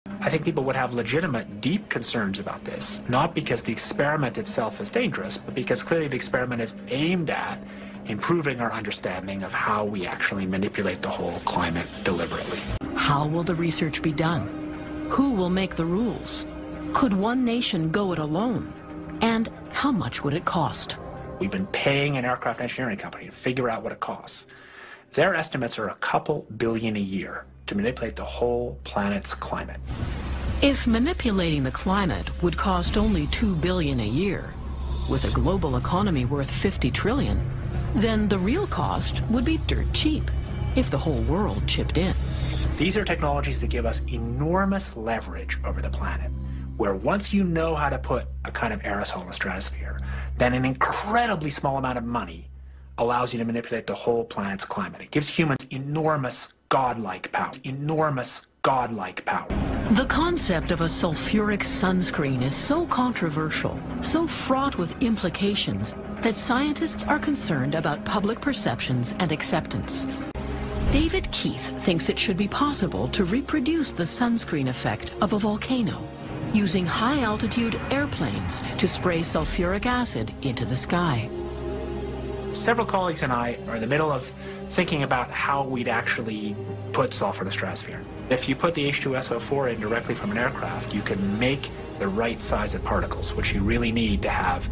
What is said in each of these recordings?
I think people would have legitimate, deep concerns about this, not because the experiment itself is dangerous, but because clearly the experiment is aimed at improving our understanding of how we actually manipulate the whole climate deliberately. How will the research be done? Who will make the rules? Could one nation go it alone? And how much would it cost? We've been paying an aircraft engineering company to figure out what it costs. Their estimates are a couple billion a year to manipulate the whole planet's climate. If manipulating the climate would cost only $2 billion a year, with a global economy worth $50 trillion, then the real cost would be dirt cheap if the whole world chipped in. These are technologies that give us enormous leverage over the planet, where once you know how to put a kind of aerosol in the stratosphere, then an incredibly small amount of money allows you to manipulate the whole planet's climate. It gives humans enormous godlike power. Enormous godlike power. The concept of a sulfuric sunscreen is so controversial, so fraught with implications, that scientists are concerned about public perceptions and acceptance. David Keith thinks it should be possible to reproduce the sunscreen effect of a volcano, using high-altitude airplanes to spray sulfuric acid into the sky. Several colleagues and I are in the middle of thinking about how we'd actually put sulfur in the stratosphere. If you put the H2SO4 in directly from an aircraft, you can make the right size of particles, which you really need to have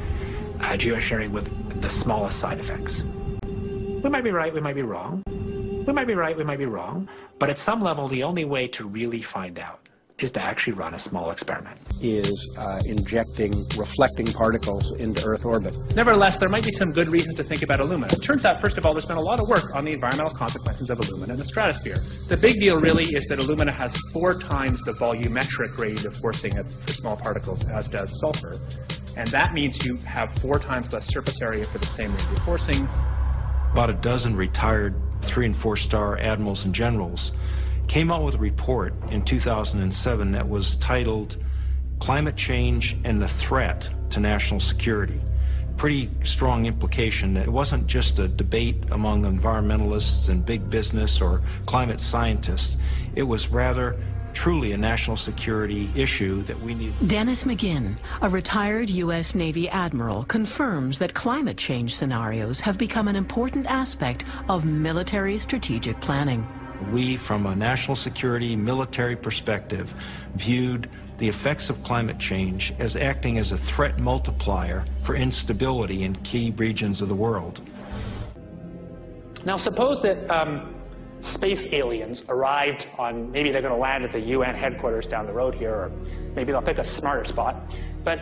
geoengineering with the smallest side effects. We might be right, we might be wrong. We might be right, we might be wrong. But at some level, the only way to really find out is to actually run a small experiment. Is injecting reflecting particles into Earth orbit. Nevertheless, there might be some good reasons to think about alumina. It turns out, first of all, there's been a lot of work on the environmental consequences of alumina in the stratosphere. The big deal really is that alumina has 4 times the volumetric rate of forcing for small particles as does sulfur. And that means you have 4 times less surface area for the same rate of forcing. About a dozen retired 3- and 4-star admirals and generals came out with a report in 2007 that was titled Climate Change and the Threat to National Security. Pretty strong implication that it wasn't just a debate among environmentalists and big business or climate scientists. It was rather truly a national security issue that we need. Dennis McGinn, a retired U.S. Navy admiral, confirms that climate change scenarios have become an important aspect of military strategic planning. We, from a national security military perspective, viewed the effects of climate change as acting as a threat multiplier for instability in key regions of the world. Now suppose that space aliens arrived on, maybe they're going to land at the UN headquarters down the road here, or maybe they'll pick a smarter spot. But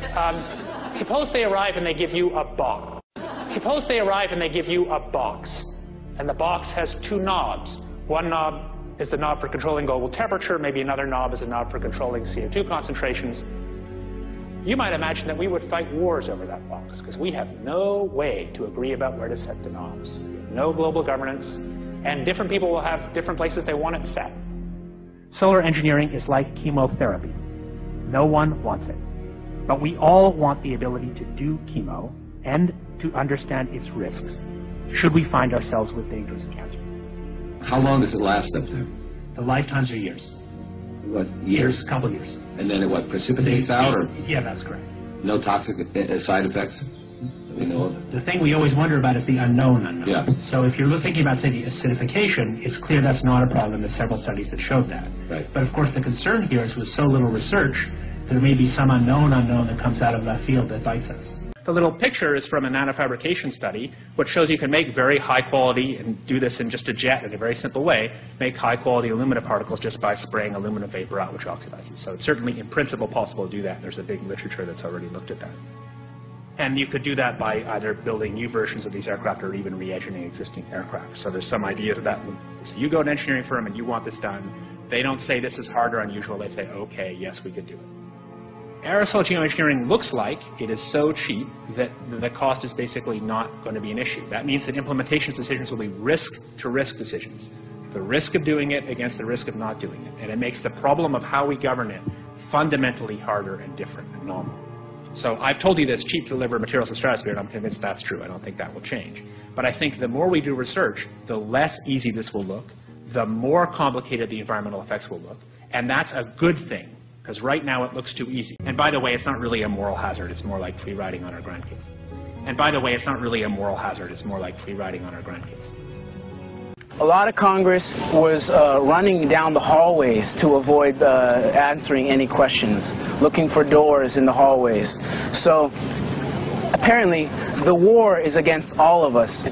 suppose they arrive and they give you a box. Suppose they arrive and they give you a box, and the box has 2 knobs. One knob is the knob for controlling global temperature, maybe another knob is a knob for controlling CO2 concentrations. You might imagine that we would fight wars over that box, because we have no way to agree about where to set the knobs. We have no global governance, and different people will have different places they want it set. Solar engineering is like chemotherapy. No one wants it. But we all want the ability to do chemo and to understand its risks, should we find ourselves with dangerous cancer. How long does it last up there? The lifetimes are years. What, years? A couple years. And then it what, precipitates out, or Yeah, that's correct. no toxic side effects? We know of? The thing we always wonder about is the unknown unknown. Yeah. So if you're thinking about, say, the acidification, it's clear that's not a problem. There's several studies that showed that. Right. But of course the concern here is with so little research, there may be some unknown that comes out of left field that bites us. The little picture is from a nanofabrication study, which shows you can make very high quality, and do this in just a jet in a very simple way, make high quality alumina particles just by spraying aluminum vapor out, which oxidizes. So it's certainly in principle possible to do that. There's a big literature that's already looked at that. And you could do that by either building new versions of these aircraft or even re-engineering existing aircraft. So there's some ideas of that. So you go to an engineering firm and you want this done. They don't say this is hard or unusual. They say, okay, yes, we could do it. Aerosol geoengineering looks like it is so cheap that the cost is basically not going to be an issue. That means that implementation decisions will be risk-to-risk decisions. The risk of doing it against the risk of not doing it. And it makes the problem of how we govern it fundamentally harder and different and novel. So I've told you that it's cheap to deliver materials to the stratosphere, and I'm convinced that's true. I don't think that will change. But I think the more we do research, the less easy this will look, the more complicated the environmental effects will look. And that's a good thing because right now it looks too easy. And by the way, it's not really a moral hazard. It's more like free riding on our grandkids. And by the way, it's not really a moral hazard. It's more like free riding on our grandkids. A lot of Congress was running down the hallways to avoid answering any questions, looking for doors in the hallways. So apparently the war is against all of us,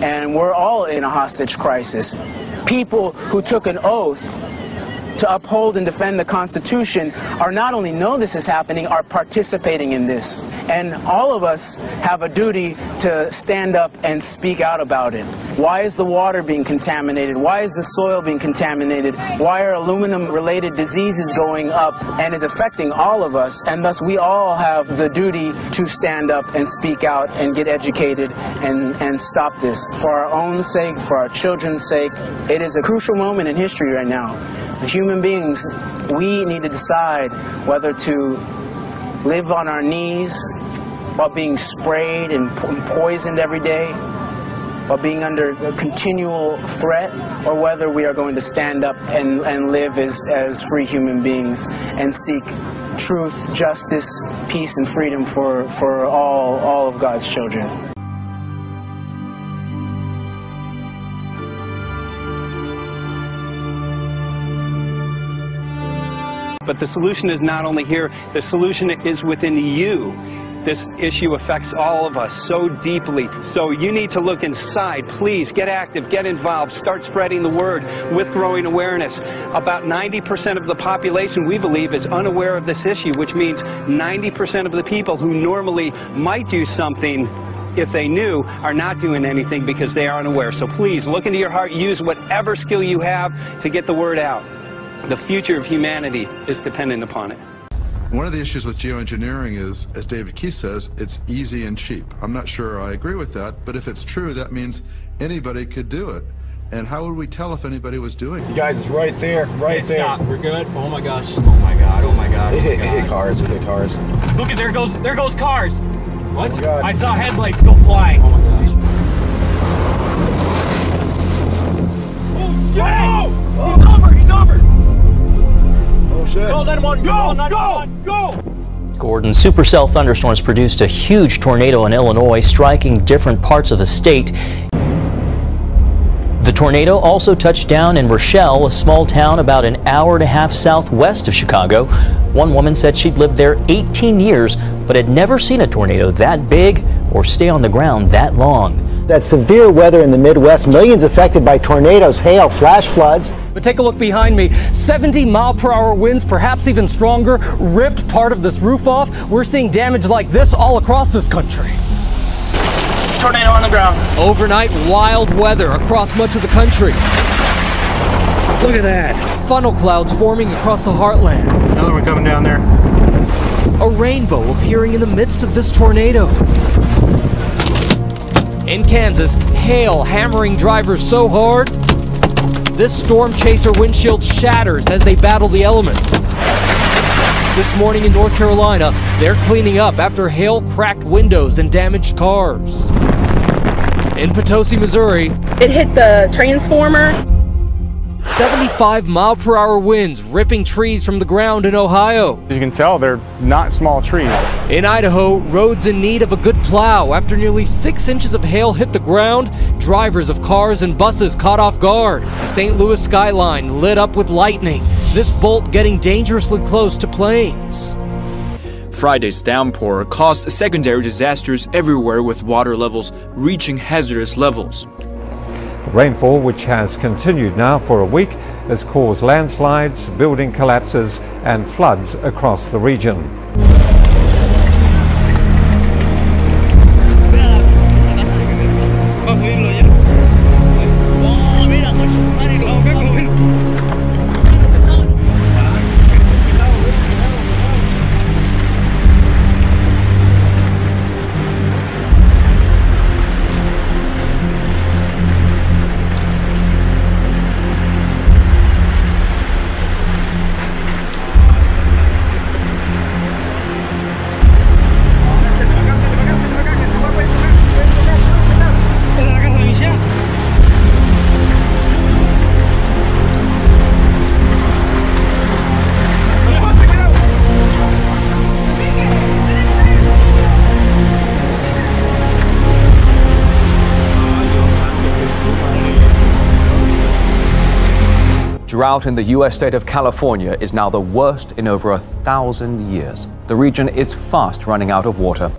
and we're all in a hostage crisis. People who took an oath to uphold and defend the Constitution are not only know this is happening, are participating in this. And all of us have a duty to stand up and speak out about it. Why is the water being contaminated? Why is the soil being contaminated? Why are aluminum-related diseases going up? And it's affecting all of us, and thus we all have the duty to stand up and speak out and get educated and stop this. For our own sake, for our children's sake, it is a crucial moment in history right now. As human beings, we need to decide whether to live on our knees while being sprayed and poisoned every day, while being under a continual threat, or whether we are going to stand up and live as free human beings and seek truth, justice, peace, and freedom for all of God's children. But the solution is not only here, the solution is within you. This issue affects all of us so deeply. So you need to look inside. Please get active, get involved, start spreading the word with growing awareness. About 90% of the population, we believe, is unaware of this issue, which means 90% of the people who normally might do something if they knew are not doing anything because they are unaware. So please look into your heart, use whatever skill you have to get the word out. The future of humanity is dependent upon it. One of the issues with geoengineering is, as David Key says, it's easy and cheap. I'm not sure I agree with that, but if it's true, that means anybody could do it. And how would we tell if anybody was doing it? You guys, it's right there, right there. Stop, we're good. Oh my gosh, oh my god, oh my god. It hit cars, it hit cars. Look at, there goes cars. What? Oh I saw headlights go flying. Oh my gosh. Oh shit! Oh. He's over! Oh shit. Call 911, go, 911, go! Gordon, supercell thunderstorms produced a huge tornado in Illinois, striking different parts of the state. The tornado also touched down in Rochelle, a small town about an hour-and-a-half southwest of Chicago. One woman said she'd lived there 18 years, but had never seen a tornado that big or stay on the ground that long. That severe weather in the Midwest, millions affected by tornadoes, hail, flash floods. But take a look behind me. 70-mile-per-hour winds, perhaps even stronger, ripped part of this roof off. We're seeing damage like this all across this country. Tornado on the ground. Overnight wild weather across much of the country. Look at that. Funnel clouds forming across the heartland. Another one coming down there. A rainbow appearing in the midst of this tornado. In Kansas, hail hammering drivers so hard, this storm chaser windshield shatters as they battle the elements. This morning in North Carolina, they're cleaning up after hail cracked windows and damaged cars. In Potosi, Missouri, it hit the transformer. 75-mile-per-hour winds ripping trees from the ground in Ohio. As you can tell, they're not small trees. In Idaho, roads in need of a good plow. After nearly 6 inches of hail hit the ground, drivers of cars and buses caught off guard. The St. Louis skyline lit up with lightning, this bolt getting dangerously close to planes. Friday's downpour caused secondary disasters everywhere, with water levels reaching hazardous levels. Rainfall, which has continued now for a week, has caused landslides, building collapses and floods across the region. drought in the U.S. state of California is now the worst in over 1,000 years. The region is fast running out of water.